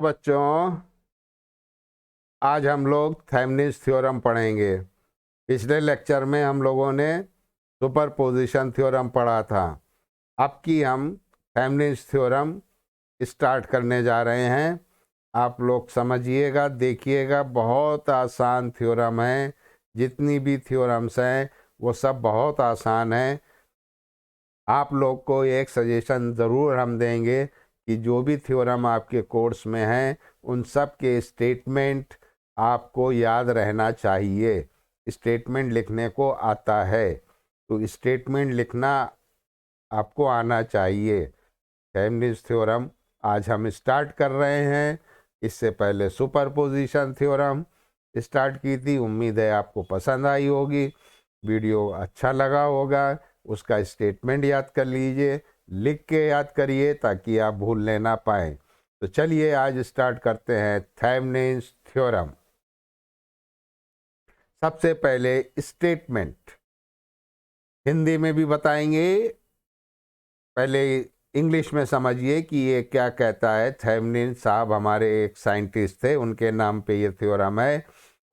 बच्चों, आज हम लोग थेवेनिन्स थ्योरम पढ़ेंगे। पिछले लेक्चर में हम लोगों ने सुपरपोजिशन थ्योरम पढ़ा था। अब की हम थेवेनिन्स थ्योरम स्टार्ट करने जा रहे हैं। आप लोग समझिएगा, देखिएगा, बहुत आसान थ्योरम है। जितनी भी थ्योरम्स हैं वो सब बहुत आसान हैं। आप लोग को एक सजेशन ज़रूर हम देंगे कि जो भी थ्योरम आपके कोर्स में हैं उन सब के स्टेटमेंट आपको याद रहना चाहिए। स्टेटमेंट लिखने को आता है तो स्टेटमेंट लिखना आपको आना चाहिए। थेवेनिन्स थ्योरम आज हम स्टार्ट कर रहे हैं। इससे पहले सुपरपोजिशन थ्योरम स्टार्ट की थी। उम्मीद है आपको पसंद आई होगी, वीडियो अच्छा लगा होगा। उसका स्टेटमेंट याद कर लीजिए, लिख के याद करिए ताकि आप भूलने ना पाएँ। तो चलिए आज स्टार्ट करते हैं थेवेनिन्स थ्योरम। सबसे पहले स्टेटमेंट हिंदी में भी बताएंगे, पहले इंग्लिश में समझिए कि ये क्या कहता है। थेवेनिन साहब हमारे एक साइंटिस्ट थे, उनके नाम पे ये थ्योरम है।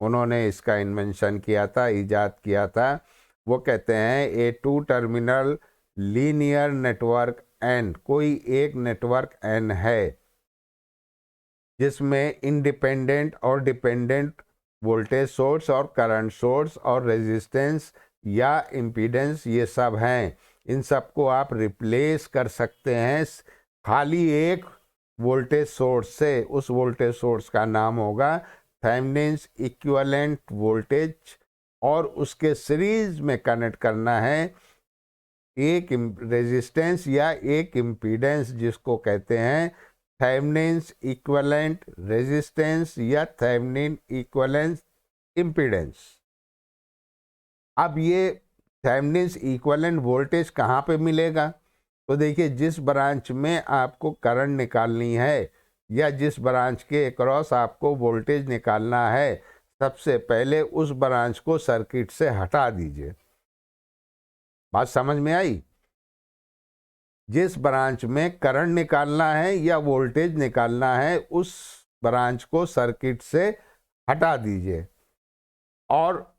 उन्होंने इसका इन्वेंशन किया था, इजाद किया था। वो कहते हैं a two terminal linear network N, कोई एक नेटवर्क एन है जिसमें इंडिपेंडेंट और डिपेंडेंट वोल्टेज सोर्स और करंट सोर्स और रेजिस्टेंस या इम्पीडेंस ये सब हैं। इन सब को आप रिप्लेस कर सकते हैं खाली एक वोल्टेज सोर्स से। उस वोल्टेज सोर्स का नाम होगा थेवेनिन्स इक्विवेलेंट वोल्टेज, और उसके सीरीज में कनेक्ट करना है एक रेजिस्टेंस या एक इम्पीडेंस, जिसको कहते हैं थेवेनिन्स इक्विवेलेंट रेजिस्टेंस या थेवेनिन इक्विवेलेंट इम्पीडेंस। अब ये थेवेनिन्स इक्विवेलेंट वोल्टेज कहाँ पे मिलेगा? तो देखिए, जिस ब्रांच में आपको करंट निकालनी है या जिस ब्रांच के अक्रॉस आपको वोल्टेज निकालना है, सबसे पहले उस ब्रांच को सर्किट से हटा दीजिए। बात समझ में आई? जिस ब्रांच में करंट निकालना है या वोल्टेज निकालना है, उस ब्रांच को सर्किट से हटा दीजिए, और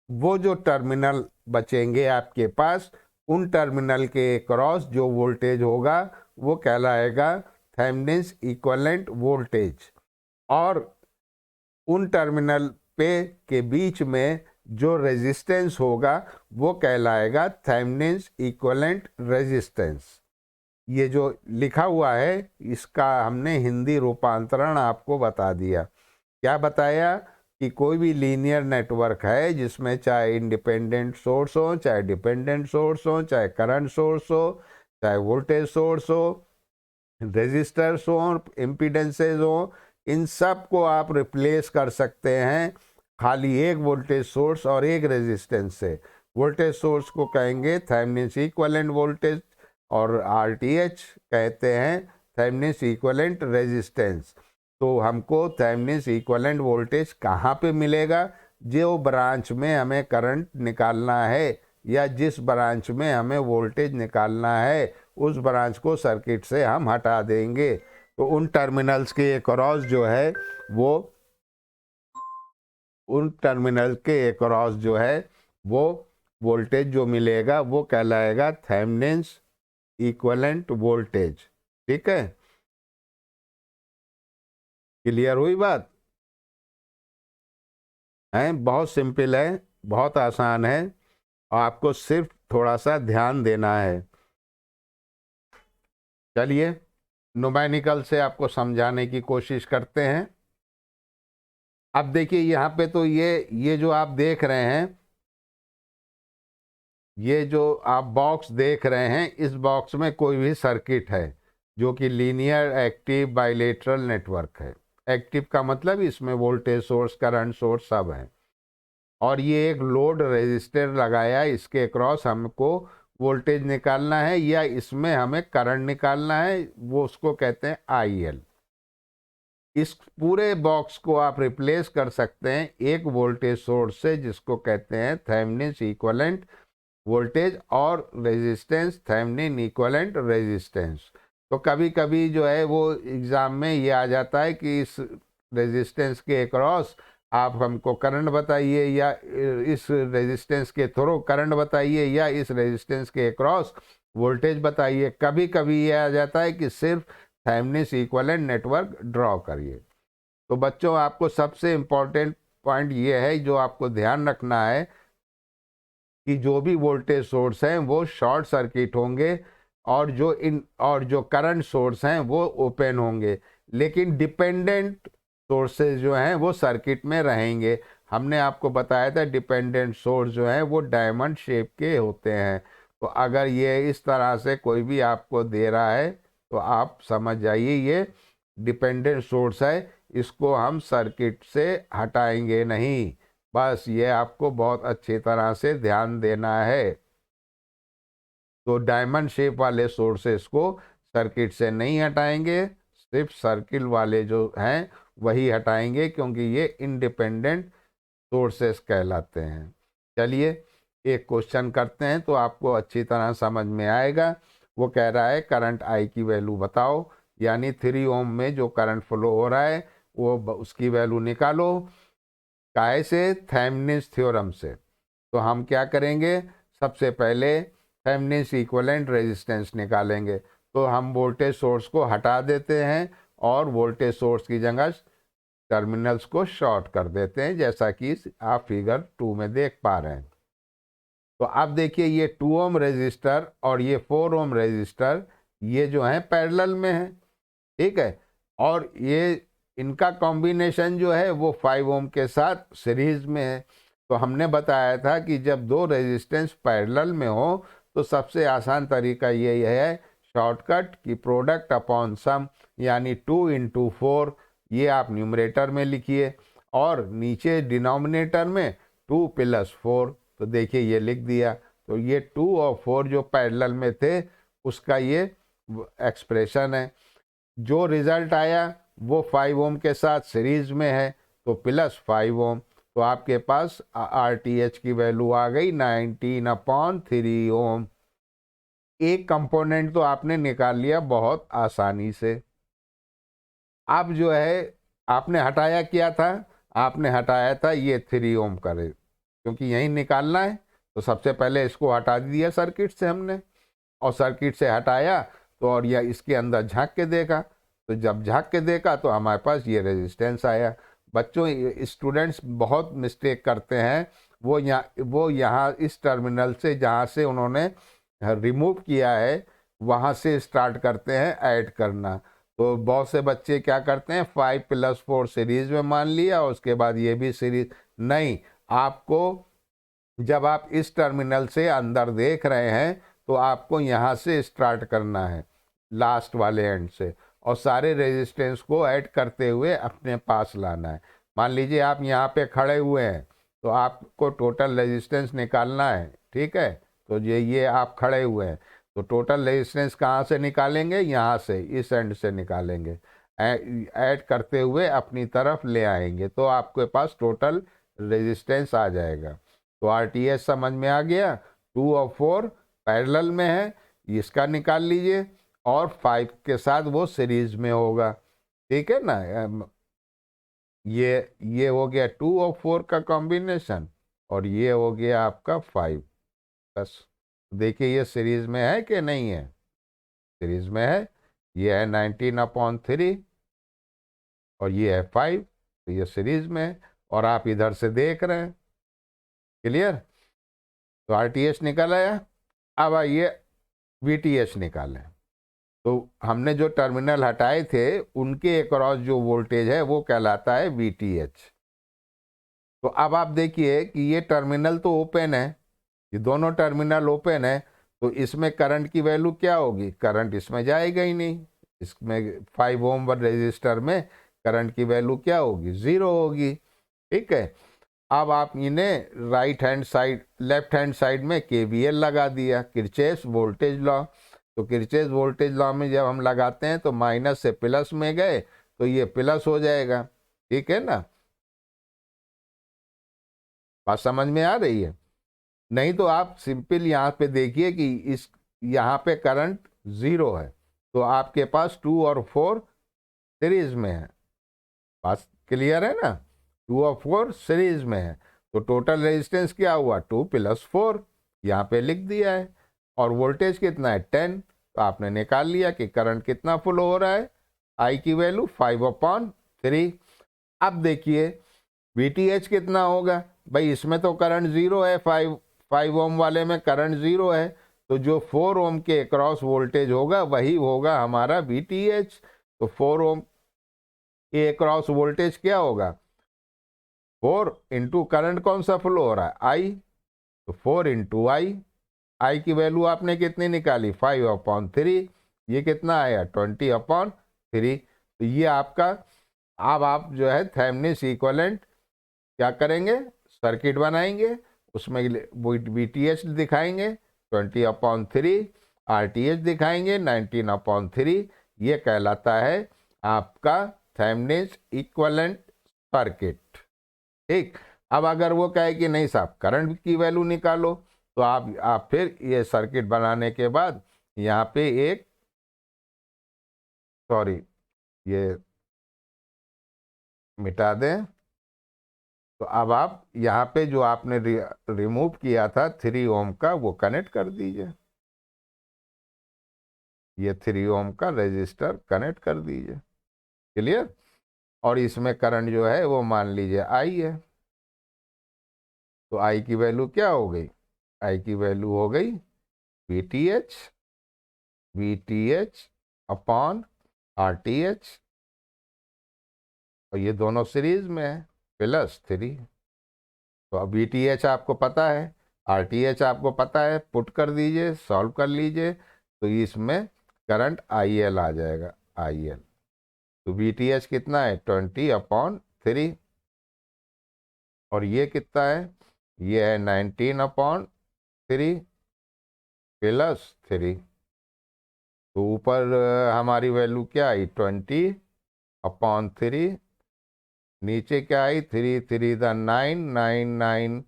वो जो टर्मिनल बचेंगे आपके पास, उन टर्मिनल के क्रॉस जो वोल्टेज होगा वो कहलाएगा थेवेनिन्स इक्विवेलेंट वोल्टेज, और उन टर्मिनल पे के बीच में जो रेजिस्टेंस होगा वो कहलाएगा थेवेनिन्स इक्विवेलेंट रेजिस्टेंस। ये जो लिखा हुआ है इसका हमने हिंदी रूपांतरण आपको बता दिया। क्या बताया कि कोई भी लीनियर नेटवर्क है जिसमें चाहे इंडिपेंडेंट सोर्स हो, चाहे डिपेंडेंट सोर्स हो, चाहे करंट सोर्स हो, चाहे वोल्टेज सोर्स हो, रेजिस्टर्स हो, इम्पीडेंसेस हो, इन सब को आप रिप्लेस कर सकते हैं खाली एक वोल्टेज सोर्स और एक रेजिस्टेंस से। वोल्टेज सोर्स को कहेंगे थेवेनिन्स इक्विवेलेंट वोल्टेज, और आरटीएच कहते हैं थेवेनिन्स इक्विवेलेंट रेजिस्टेंस। तो हमको थेवेनिन्स इक्विवेलेंट वोल्टेज कहाँ पे मिलेगा? जो ब्रांच में हमें करंट निकालना है या जिस ब्रांच में हमें वोल्टेज निकालना है, उस ब्रांच को सर्किट से हम हटा देंगे। तो उन टर्मिनल्स के अक्रॉस जो है वो उन टर्मिनल के अक्रॉस जो है वो वोल्टेज जो मिलेगा वो कहलाएगा थेवेनिन्स इक्विवेलेंट वोल्टेज। ठीक है, क्लियर हुई बात? है, बहुत सिंपल है, बहुत आसान है, और आपको सिर्फ थोड़ा सा ध्यान देना है। चलिए न्यूमेरिकल से आपको समझाने की कोशिश करते हैं। अब देखिए यहाँ पे तो ये जो आप देख रहे हैं, ये जो आप बॉक्स देख रहे हैं, इस बॉक्स में कोई भी सर्किट है जो कि लीनियर एक्टिव बाइलेटरल नेटवर्क है। एक्टिव का मतलब इसमें वोल्टेज सोर्स, करंट सोर्स सब है, और ये एक लोड रेजिस्टर लगाया, इसके क्रॉस हमको वोल्टेज निकालना है या इसमें हमें करंट निकालना है, वो उसको कहते हैं आईएल। इस पूरे बॉक्स को आप रिप्लेस कर सकते हैं एक वोल्टेज सोर्स से जिसको कहते हैं थेवेनिन्स इक्विवेलेंट वोल्टेज, और रेजिस्टेंस थेवेनिन इक्विवेलेंट रेजिस्टेंस। तो कभी कभी जो है वो एग्ज़ाम में ये आ जाता है कि इस रेजिस्टेंस के अक्रॉस आप हमको करंट बताइए, या इस रेजिस्टेंस के थ्रू करंट बताइए, या इस रेजिस्टेंस के अक्रॉस वोल्टेज बताइए। कभी कभी ये आ जाता है कि सिर्फ थेवेनिन इक्विवेलेंट नेटवर्क ड्रॉ करिए। तो बच्चों, आपको सबसे इम्पोर्टेंट पॉइंट ये है जो आपको ध्यान रखना है कि जो भी वोल्टेज सोर्स हैं वो शॉर्ट सर्किट होंगे, और जो करंट सोर्स हैं वो ओपन होंगे, लेकिन डिपेंडेंट सोर्सेज जो हैं वो सर्किट में रहेंगे। हमने आपको बताया था डिपेंडेंट सोर्स जो हैं वो डायमंड शेप के होते हैं। तो अगर ये इस तरह से कोई भी आपको दे रहा है तो आप समझ जाइए ये डिपेंडेंट सोर्स है, इसको हम सर्किट से हटाएंगे नहीं। बस ये आपको बहुत अच्छी तरह से ध्यान देना है। तो डायमंड शेप वाले सोर्सेस को सर्किट से नहीं हटाएंगे, सिर्फ सर्किल वाले जो हैं वही हटाएंगे, क्योंकि ये इंडिपेंडेंट सोर्सेस कहलाते हैं। चलिए एक क्वेश्चन करते हैं तो आपको अच्छी तरह समझ में आएगा। वो कह रहा है करंट आई की वैल्यू बताओ, यानी 3 ओम में जो करंट फ्लो हो रहा है वो उसकी वैल्यू निकालो। काहे से? थेवेनिन थ्योरम से। तो हम क्या करेंगे, सबसे पहले थेवेनिन इक्विवेलेंट रेजिस्टेंस निकालेंगे। तो हम वोल्टेज सोर्स को हटा देते हैं और वोल्टेज सोर्स की जगह टर्मिनल्स को शॉर्ट कर देते हैं, जैसा कि आप फिगर 2 में देख पा रहे हैं। तो अब देखिए ये 2 ओम रेजिस्टर और ये 4 ओम रेजिस्टर ये जो है पैरेलल में है, ठीक है। और ये इनका कॉम्बिनेशन जो है वो 5 ओम के साथ सीरीज में है। तो हमने बताया था कि जब दो रेजिस्टेंस पैरेलल में हो तो सबसे आसान तरीका ये है शॉर्टकट की प्रोडक्ट अपॉन सम, यानी 2 इंटू 4, ये आप न्यूमरेटर में लिखिए और नीचे डिनोमिनेटर में 2 प्लस 4। तो देखिए ये लिख दिया। तो ये 2 और 4 जो पैरेलल में थे उसका ये एक्सप्रेशन है। जो रिजल्ट आया वो 5 ओम के साथ सीरीज में है, तो प्लस 5 ओम। तो आपके पास RTH की वैल्यू आ गई 19/3 ओम। एक कंपोनेंट तो आपने निकाल लिया बहुत आसानी से। अब जो है आपने हटाया क्या था? आपने हटाया था ये 3 ओम करे, क्योंकि यही निकालना है। तो सबसे पहले इसको हटा दिया सर्किट से हमने, और सर्किट से हटाया तो और यह इसके अंदर झांक के देखा। तो जब झांक के देखा तो हमारे पास ये रेजिस्टेंस आया। बच्चों, स्टूडेंट्स बहुत मिस्टेक करते हैं। वो यहाँ इस टर्मिनल से जहाँ से उन्होंने रिमूव किया है वहाँ से स्टार्ट करते हैं ऐड करना। तो बहुत से बच्चे क्या करते हैं 5 + 4 सीरीज में मान लिया और उसके बाद ये भी सीरीज। नहीं, आपको जब आप इस टर्मिनल से अंदर देख रहे हैं तो आपको यहाँ से स्टार्ट करना है लास्ट वाले एंड से, और सारे रेजिस्टेंस को ऐड करते हुए अपने पास लाना है। मान लीजिए आप यहाँ पे खड़े हुए हैं तो आपको टोटल रेजिस्टेंस निकालना है, ठीक है। तो ये आप खड़े हुए हैं तो टोटल रेजिस्टेंस कहाँ से निकालेंगे? यहाँ से, इस एंड से निकालेंगे, ऐड करते हुए अपनी तरफ ले आएंगे तो आपके पास टोटल रेजिस्टेंस आ जाएगा। तो RTH समझ में आ गया। 2 और 4 पैरेलल में है, इसका निकाल लीजिए, और 5 के साथ वो सीरीज में होगा, ठीक है ना। ये हो गया 2 और 4 का कॉम्बिनेशन, और ये हो गया आपका 5। बस देखिए ये सीरीज में है कि नहीं है? सीरीज में है। ये है 19/3 और ये है 5, तो ये सीरीज में है और आप इधर से देख रहे हैं। क्लियर? तो RTH निकल आया। अब आइए VTH निकालें। तो हमने जो टर्मिनल हटाए थे उनके अक्रॉस जो वोल्टेज है वो कहलाता है VTH। तो अब आप देखिए कि ये टर्मिनल तो ओपन है, ये दोनों टर्मिनल ओपन है, तो इसमें करंट की वैल्यू क्या होगी? करंट इसमें जाएगा ही नहीं। इसमें 5 ओम रेजिस्टर में करंट की वैल्यू क्या होगी? 0 होगी, ठीक है। अब आप इन्हें right hand side, left hand side में KVL लगा दिया, किरचॉफ वोल्टेज लॉ। तो किरचॉफ वोल्टेज लॉ में जब हम लगाते हैं तो माइनस से प्लस में गए तो ये प्लस हो जाएगा, ठीक है ना। बात समझ में आ रही है? नहीं तो आप सिंपल यहाँ पे देखिए कि इस यहाँ पे करंट 0 है, तो आपके पास 2 और 4 सीरीज में है। बात क्लियर है ना, 2 और 4 सीरीज में है, तो टोटल रेजिस्टेंस क्या हुआ, 2 + 4, यहाँ पे लिख दिया है। और वोल्टेज कितना है, 10। तो आपने निकाल लिया कि करंट कितना फ्लो हो रहा है, आई की वैल्यू 5/3। अब देखिए VTH कितना होगा, भाई इसमें तो करंट जीरो है, 5 ओम वाले में करंट जीरो है, तो जो 4 ओम के अक्रॉस वोल्टेज होगा वही होगा हमारा VTH। तो 4 ओम के अक्रॉस वोल्टेज क्या होगा, 4 इंटू करंट कौन सा फ्लो हो रहा है, आई, तो 4 इंटू आई की वैल्यू आपने कितनी निकाली, 5/3, ये कितना आया, 20/3। तो ये आपका, अब आप जो है थेवेनिन इक्विवेलेंट क्या करेंगे, सर्किट बनाएंगे, उसमें VTH दिखाएंगे 20/3, RTH दिखाएंगे 19/3। ये कहलाता है आपका थेवेनिन इक्विवेलेंट सर्किट। ठीक, अब अगर वो कहे कि नहीं साहब करंट की वैल्यू निकालो, तो आप फिर ये सर्किट बनाने के बाद यहाँ पे एक, सॉरी ये मिटा दें, तो अब आप यहाँ पे जो आपने रिमूव किया था 3 ओम का वो कनेक्ट कर दीजिए, ये 3 ओम का रेजिस्टर कनेक्ट कर दीजिए। क्लियर। और इसमें करंट जो है वो मान लीजिए आई है, तो आई की वैल्यू क्या हो गई, आई की वैल्यू हो गई VTH अपॉन RTH, और ये दोनों सीरीज में है, +3। तो अब VTH आपको पता है, RTH आपको पता है, पुट कर दीजिए, सॉल्व कर लीजिए, तो इसमें करंट IL आ जाएगा, IL। तो VTH कितना है, 20/3, और ये कितना है, ये है 19/3 +3। तो ऊपर हमारी वैल्यू क्या आई, 20/3, नीचे क्या आई, 3 3 द 9 9 9,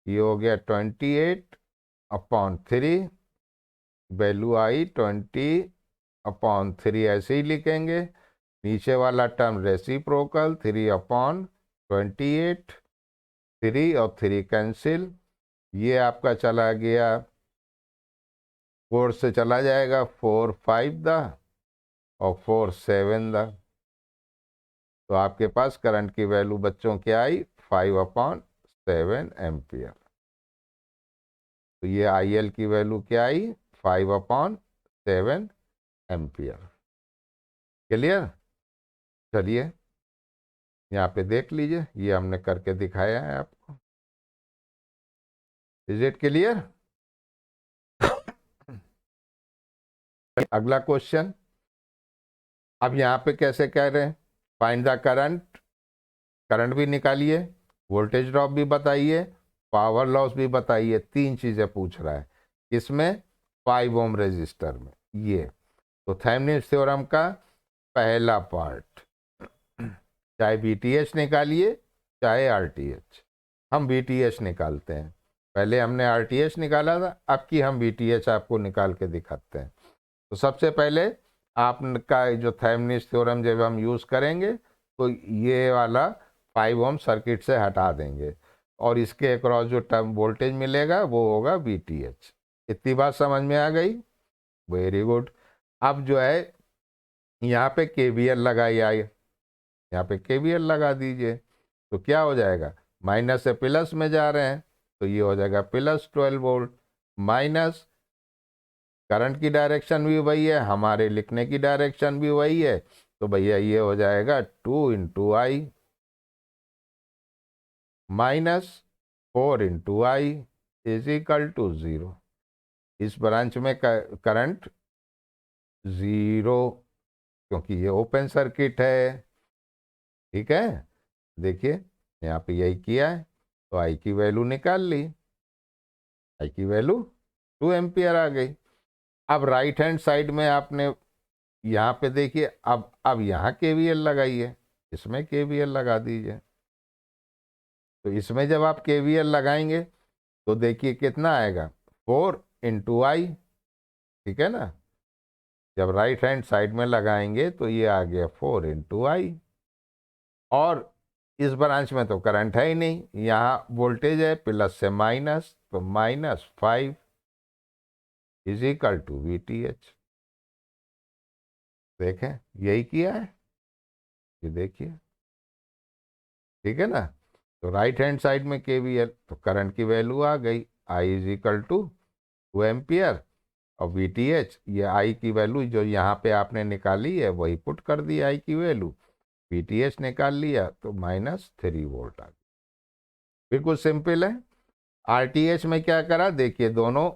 ये हो गया 28/3, वैल्यू आई 20/3, ऐसे ही लिखेंगे। नीचे वाला टर्म रेसिप्रोकल, 3/28, 3 और 3 कैंसिल, ये आपका चला गया 4 से चला जाएगा, 4 5 द और 4 7 द। तो आपके पास करंट की वैल्यू बच्चों क्या आई, 5/7 एम्पियर। तो ये IL की वैल्यू क्या आई, 5/7 एम्पियर। क्लियर। चलिए यहाँ पे देख लीजिए, ये हमने करके दिखाया है आपको। Is it clear. अगला क्वेश्चन, अब यहाँ पे कैसे कह रहे हैं, फाइंड द करंट, करंट भी निकालिए, वोल्टेज ड्रॉप भी बताइए, पावर लॉस भी बताइए, 3 चीजें पूछ रहा है। इसमें 5 ओम रेजिस्टर में ये, तो थेवेनिन थ्योरम का पहला पार्ट, चाहे VTH निकालिए चाहे RTH, हम VTH निकालते हैं, पहले हमने RTH निकाला था, अब की हम VTH आपको निकाल के दिखाते हैं। तो सबसे पहले आपका जो थेवेनिन थ्योरम जब हम यूज़ करेंगे, तो ये वाला 5 ओम सर्किट से हटा देंगे, और इसके अक्रॉस जो टर्म वोल्टेज मिलेगा वो होगा VTH। इतनी बात समझ में आ गई, वेरी गुड। अब जो है यहाँ पे KVL लगाई आई, यहाँ पे KVL लगा दीजिए, तो क्या हो जाएगा, माइनस से प्लस में जा रहे हैं, तो ये हो जाएगा +12 वोल्ट, माइनस करंट की डायरेक्शन भी वही है, हमारे लिखने की डायरेक्शन भी वही है, तो भैया ये हो जाएगा 2 into I -4 into I is equal to 0। इस ब्रांच में करंट 0, क्योंकि ये ओपन सर्किट है। ठीक है, देखिए यहाँ पे यही किया है, तो आई की वैल्यू निकाल ली, आई की वैल्यू 2 एम्पियर आ गई। अब राइट हैंड साइड में आपने यहाँ पे देखिए, अब यहाँ KVL लगाइए, इसमें KVL लगा दीजिए। तो इसमें जब आप KVL लगाएंगे तो देखिए कितना आएगा, 4 इंटू आई, ठीक है ना, जब राइट हैंड साइड में लगाएंगे तो ये आ गया 4 इंटू आई। और इस ब्रांच में तो करंट है ही नहीं, यहाँ वोल्टेज है प्लस से माइनस, तो -5 इज इक्वल टू VTH। देखें यही किया है, ये देखिए, ठीक है ना। तो राइट हैंड साइड में KVL, तो करंट की वैल्यू आ गई I is equal to 2 ampere, और VTH ये I की वैल्यू जो यहाँ पे आपने निकाली है वही पुट कर दी, I की वैल्यू VTH निकाल लिया तो -3 वोल्ट आ गया। बिल्कुल सिंपल है। RTH में क्या करा, देखिए दोनों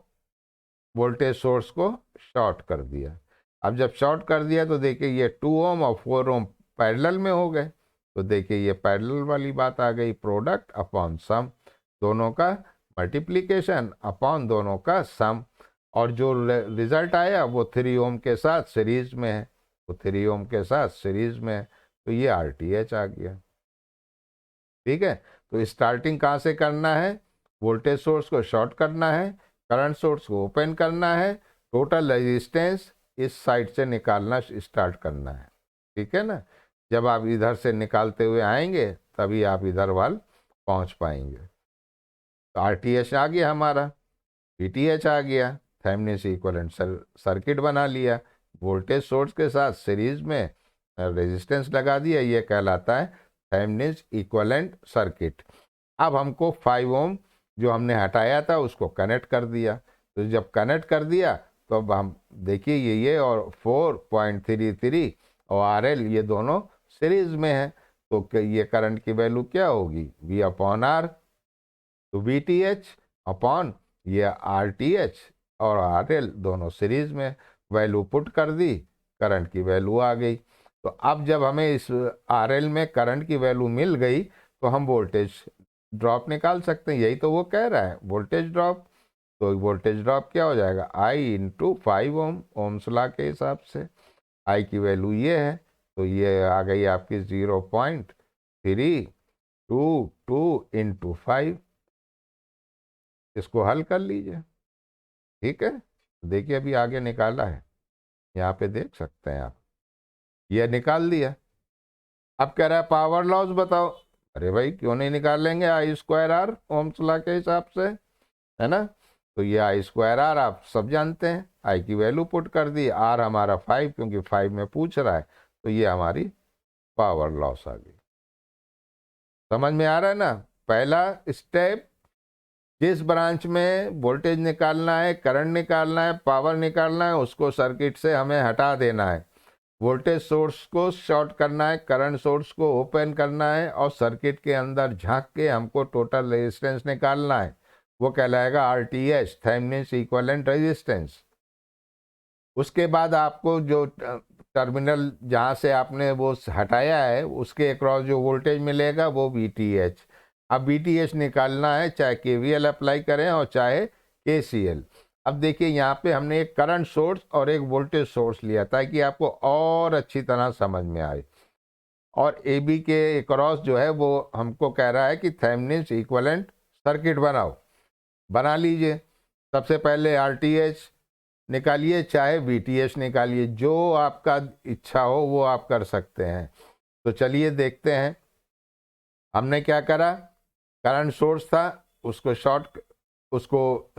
वोल्टेज सोर्स को शॉर्ट कर दिया। अब जब शॉर्ट कर दिया तो देखिए ये 2 ओम और 4 ओम पैरेलल में हो गए, तो देखिए ये पैरेलल वाली बात आ गई, प्रोडक्ट अपॉन सम, दोनों का मल्टीप्लिकेशन अपॉन दोनों का सम, और जो रिजल्ट आया वो 3 ओम के साथ सीरीज में है, तो 3 ओम के साथ सीरीज में है, तो ये RTH आ गया। ठीक है, तो स्टार्टिंग कहाँ से करना है, वोल्टेज सोर्स को शॉर्ट करना है, करंट सोर्स को ओपन करना है, टोटल रेजिस्टेंस इस साइड से निकालना स्टार्ट करना है। ठीक है ना, जब आप इधर से निकालते हुए आएंगे तभी आप इधर वाल पहुंच पाएंगे। तो RTH आ गया हमारा, VTH आ गया, थेवेनिन इक्विवेलेंट सर्किट बना लिया, वोल्टेज सोर्स के साथ सीरीज में रेजिस्टेंस लगा दिया, ये कहलाता है थेवेनिन इक्विवेलेंट सर्किट। अब हमको 5 ओम जो हमने हटाया था उसको कनेक्ट कर दिया, तो जब कनेक्ट कर दिया तो अब हम देखिए ये और 4.33 और RL ये दोनों सीरीज में है, तो ये करंट की वैल्यू क्या होगी, V अपॉन R, तो VTH अपॉन ये RTH और RL दोनों सीरीज में, वैल्यू पुट कर दी, करंट की वैल्यू आ गई। तो अब जब हमें इस RL में करंट की वैल्यू मिल गई तो हम वोल्टेज ड्रॉप निकाल सकते हैं, यही तो वो कह रहा है वोल्टेज ड्रॉप। तो वोल्टेज ड्रॉप क्या हो जाएगा, I into 5 ohm, Ohm's law के हिसाब से I की वैल्यू ये है, तो ये आ गई आपकी 0.322 इंटू 5। इसको हल कर लीजिए, ठीक है। देखिए अभी आगे निकाला है, यहाँ पे देख सकते हैं आप, ये निकाल दिया। अब कह रहा है पावर लॉस बताओ, अरे भाई क्यों नहीं निकाल लेंगे, I²R ओम्स लॉ के हिसाब से, है ना। तो ये I²R आप सब जानते हैं, I की वैल्यू पुट कर दी, R हमारा 5 क्योंकि 5 में पूछ रहा है, तो ये हमारी पावर लॉस आ गई। समझ में आ रहा है ना। पहला स्टेप, जिस ब्रांच में वोल्टेज निकालना है, करंट निकालना है, पावर निकालना है, उसको सर्किट से हमें हटा देना है, वोल्टेज सोर्स को शॉर्ट करना है, करंट सोर्स को ओपन करना है, और सर्किट के अंदर झांक के हमको टोटल रेजिस्टेंस निकालना है, वो कहलाएगा RTH, थेवेनिन इक्विवेलेंट रेजिस्टेंस। उसके बाद आपको जो टर्मिनल जहाँ से आपने वो हटाया है उसके अक्रॉस जो वोल्टेज मिलेगा वो VTH। अब VTH निकालना है, चाहे KVL अप्लाई करें और चाहे KCL। अब देखिए यहाँ पे हमने एक करंट सोर्स और एक वोल्टेज सोर्स लिया ताकि आपको और अच्छी तरह समझ में आए, और AB के अक्रॉस जो है वो हमको कह रहा है कि थेवेनिन इक्विवेलेंट सर्किट बनाओ, बना लीजिए। सबसे पहले RTH निकालिए, चाहे VTH निकालिए, जो आपका इच्छा हो वो आप कर सकते हैं। तो चलिए देखते हैं, हमने क्या करा, करंट सोर्स था उसको शॉर्ट, उसको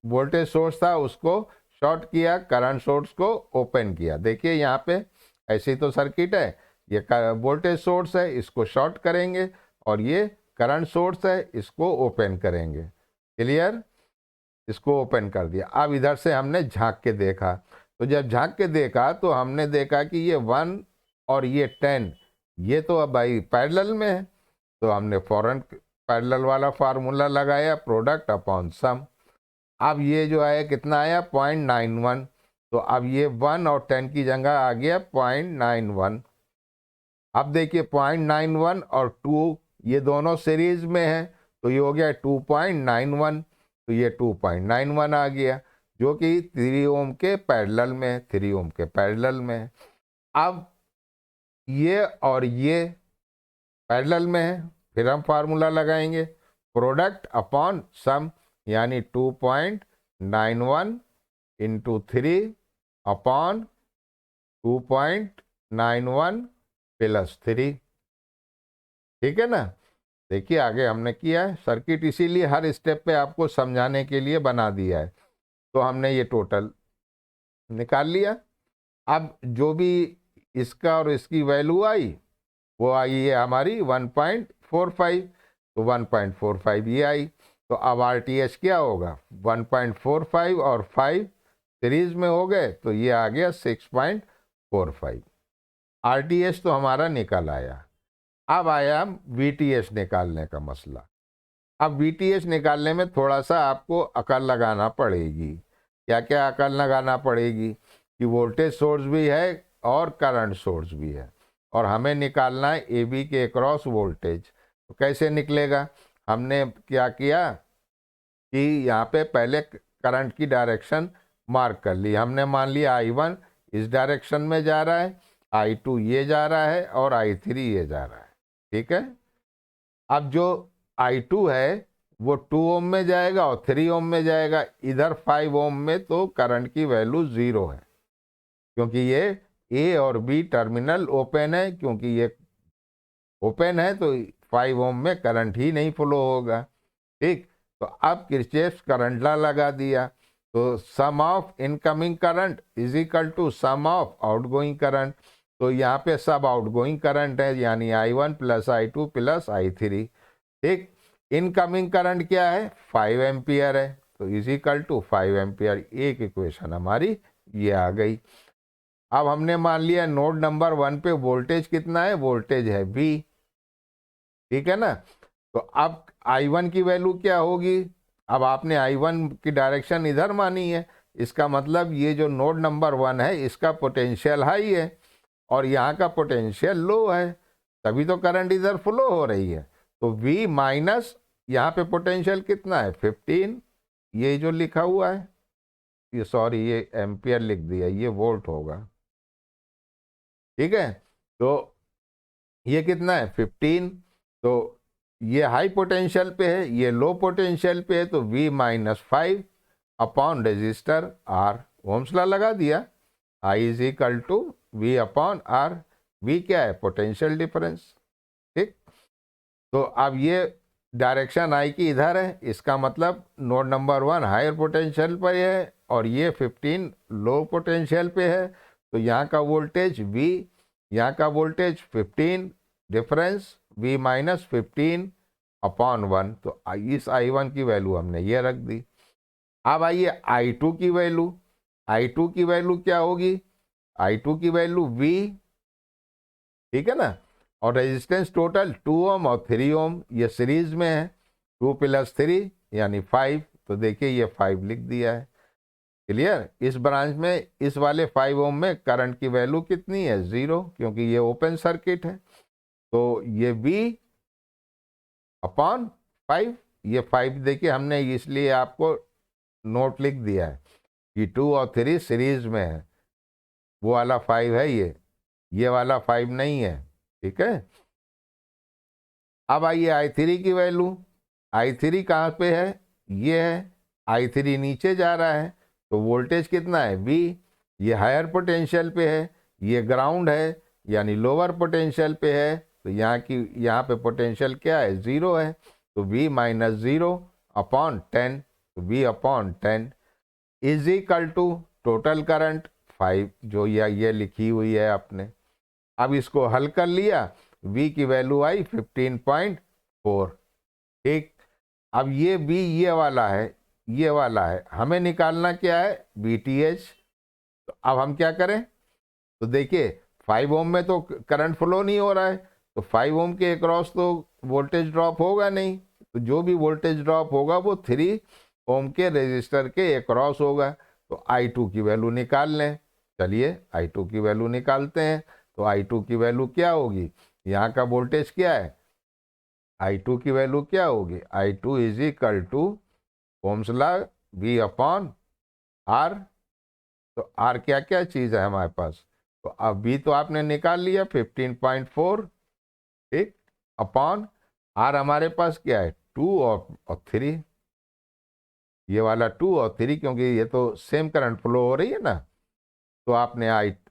वोल्टेज सोर्स था उसको शॉर्ट किया, करंट सोर्स को ओपन किया। देखिए यहाँ पे ऐसी तो सर्किट है, ये वोल्टेज सोर्स है इसको शॉर्ट करेंगे, और ये करंट सोर्स है इसको ओपन करेंगे। क्लियर, इसको ओपन कर दिया। अब इधर से हमने झांक के देखा, तो जब झांक के देखा तो हमने देखा कि ये 1 और ये 10 ये तो अब भाई पैरेलल में है, तो हमने फौरन पैरेलल वाला फार्मूला लगाया, प्रोडक्ट अपॉन सम। अब ये जो आया कितना आया, 0.91, तो अब ये 1 और 10 की जगह आ गया 0.91। अब देखिए 0.91 और 2 ये दोनों सीरीज में है, तो ये हो गया 2.91, तो ये 2.91 आ गया जो कि 3 ओम के पैरेलल में, 3 ओम के पैरेलल में। अब ये और ये पैरेलल में है, फिर हम फार्मूला लगाएंगे, प्रोडक्ट अपॉन सम, यानी 2.91 इंटू 3 अपॉन 2.91 प्लस 3। ठीक है ना। देखिए आगे हमने किया है सर्किट, इसीलिए हर स्टेप पे आपको समझाने के लिए बना दिया है। तो हमने ये टोटल निकाल लिया। अब जो भी इसका और इसकी वैल्यू आई वो आई है हमारी 1.45। तो 1.45 ये आई। तो अब RTH क्या होगा, 1.45 और 5 सीरीज में हो गए तो ये आ गया 6.45। RTH तो हमारा निकल आया। अब आया VTH निकालने का मसला। अब VTH निकालने में थोड़ा सा आपको अकल लगाना पड़ेगी। क्या क्या अकल लगाना पड़ेगी कि वोल्टेज सोर्स भी है और करंट सोर्स भी है, और हमें निकालना है AB के अक्रॉस वोल्टेज। तो कैसे निकलेगा, हमने क्या किया कि यहाँ पे पहले करंट की डायरेक्शन मार्क कर ली। हमने मान लिया I1 इस डायरेक्शन में जा रहा है, I2 ये जा रहा है और I3 ये जा रहा है। ठीक है। अब जो I2 है वो 2 ओम में जाएगा और 3 ओम में जाएगा। इधर 5 ओम में तो करंट की वैल्यू 0 है, क्योंकि ये A और B टर्मिनल ओपन है। क्योंकि ये ओपन है तो 5 ओम में करंट ही नहीं फ्लो होगा। ठीक। तो अब किरचॉफ करंट लॉ लगा दिया। तो sum of incoming current is equal to sum of outgoing current. तो यहाँ पे सब आउटगोइंग करंट है, यानी I1 plus I2 plus I3। ठीक। इनकमिंग करंट क्या है, 5 एम्पियर है, तो इज इक्वल टू 5 एम्पियर। एक इक्वेशन हमारी ये आ गई। अब हमने मान लिया नोड नंबर 1 पे वोल्टेज कितना है, वोल्टेज है V। ठीक है ना। तो अब I1 की वैल्यू क्या होगी, अब आपने I1 की डायरेक्शन इधर मानी है, इसका मतलब ये जो नोड नंबर 1 है इसका पोटेंशियल हाई है और यहाँ का पोटेंशियल लो है, तभी तो करंट इधर फ्लो हो रही है। तो V माइनस यहाँ पे पोटेंशियल कितना है 15, ये जो लिखा हुआ है, ये सॉरी ये एम्पियर लिख दिया, ये वोल्ट होगा। ठीक है। तो ये कितना है 15। तो ये हाई पोटेंशियल पे है, ये लो पोटेंशियल पे है, तो V minus 5 upon resistor R। Ohm's law लगा दिया, I is equal to V upon R। V क्या है, पोटेंशियल डिफरेंस। ठीक। तो अब ये डायरेक्शन I की इधर है, इसका मतलब नोड नंबर 1 हायर पोटेंशियल पर है और ये 15 लो पोटेंशियल पे है। तो यहाँ का वोल्टेज V, यहाँ का voltage 15, difference V minus 15 upon 1। तो इस I1 की वैल्यू हमने ये रख दी। अब आइए I2 की वैल्यू। I2 की वैल्यू क्या होगी, I2 की वैल्यू V। ठीक है ना। और रेजिस्टेंस टोटल 2 ओम और 3 ओम, ये सीरीज में है, 2 प्लस 3 यानी 5। तो देखिए ये 5 लिख दिया है। क्लियर। इस ब्रांच में इस वाले 5 ओम में करंट की वैल्यू कितनी है, 0, क्योंकि ये ओपन सर्किट है। तो ये V अपॉन 5, ये 5 देखिए हमने इसलिए आपको नोट लिख दिया है कि 2 और 3 सीरीज में है, वो वाला 5 है, ये वाला 5 नहीं है। ठीक है। अब आइए I3 की वैल्यू। I3 कहाँ पे है, ये है, I3 नीचे जा रहा है, तो वोल्टेज कितना है V, ये हायर पोटेंशियल पे है, ये ग्राउंड है यानी लोअर पोटेंशियल पे है। तो यहाँ पे पोटेंशियल क्या है, 0 है। तो V माइनस 0 अपॉन 10, तो V upon 10 is equal to total current 5, जो ये लिखी हुई है आपने। अब इसको हल कर लिया, V की वैल्यू आई 15.4। ठीक। अब ये V ये वाला है, ये वाला है, हमें निकालना क्या है, VTH। तो अब हम क्या करें, तो देखिए 5 ओम में तो करंट फ्लो नहीं हो रहा है, तो 5 ओम के अक्रॉस तो वोल्टेज ड्रॉप होगा नहीं। तो जो भी वोल्टेज ड्रॉप होगा वो 3 ओम के रेजिस्टर के अक्रॉस होगा। तो I2 की वैल्यू निकाल लें। चलिए I2 की वैल्यू निकालते हैं। तो I2 की वैल्यू क्या होगी, यहाँ का वोल्टेज क्या है, I2 की वैल्यू क्या होगी, I2 is equal to Ohm's law V upon R। तो R क्या क्या चीज़ है हमारे पास, तो अब V तो आपने निकाल लिया 15.4। ठीक। अपॉन R हमारे पास क्या है, 2 और 3, ये वाला 2 और 3, क्योंकि ये तो सेम करंट फ्लो हो रही है ना। तो आपने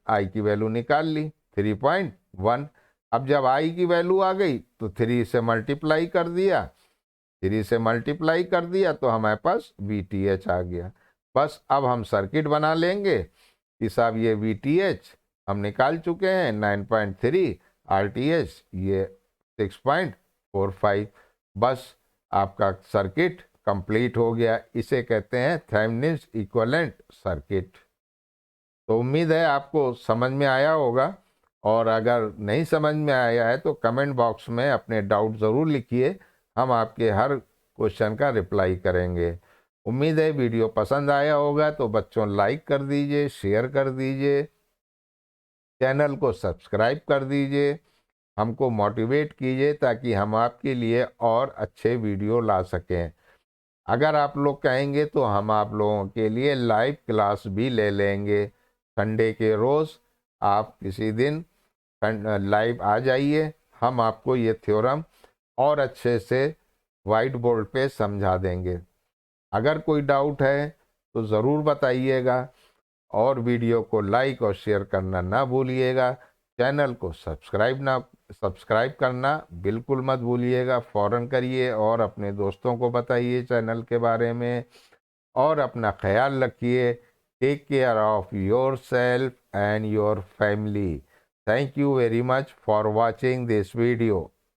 आई की वैल्यू निकाल ली 3.1। अब जब आई की वैल्यू आ गई तो 3 से मल्टीप्लाई कर दिया, 3 से मल्टीप्लाई कर दिया तो हमारे पास VTH आ गया। बस अब हम सर्किट बना लेंगे कि साहब ये VTH हम निकाल चुके हैं 9.3, RTH ये 6.45। बस आपका सर्किट कंप्लीट हो गया। इसे कहते हैं थेवेनिन्स इक्विवेलेंट सर्किट। तो उम्मीद है आपको समझ में आया होगा, और अगर नहीं समझ में आया है तो कमेंट बॉक्स में अपने डाउट ज़रूर लिखिए, हम आपके हर क्वेश्चन का रिप्लाई करेंगे। उम्मीद है वीडियो पसंद आया होगा, तो बच्चों लाइक कर दीजिए, शेयर कर दीजिए, चैनल को सब्सक्राइब कर दीजिए, हमको मोटिवेट कीजिए ताकि हम आपके लिए और अच्छे वीडियो ला सकें। अगर आप लोग कहेंगे तो हम आप लोगों के लिए लाइव क्लास भी ले लेंगे। संडे के रोज़ आप किसी दिन लाइव आ जाइए, हम आपको ये थ्योरम और अच्छे से वाइट बोर्ड पे समझा देंगे। अगर कोई डाउट है तो ज़रूर बताइएगा, और वीडियो को लाइक और शेयर करना ना भूलिएगा। चैनल को सब्सक्राइब करना बिल्कुल मत भूलिएगा, फ़ौरन करिए और अपने दोस्तों को बताइए चैनल के बारे में। और अपना ख्याल रखिए। Take care of yourself and your family. Thank you very much for watching this video.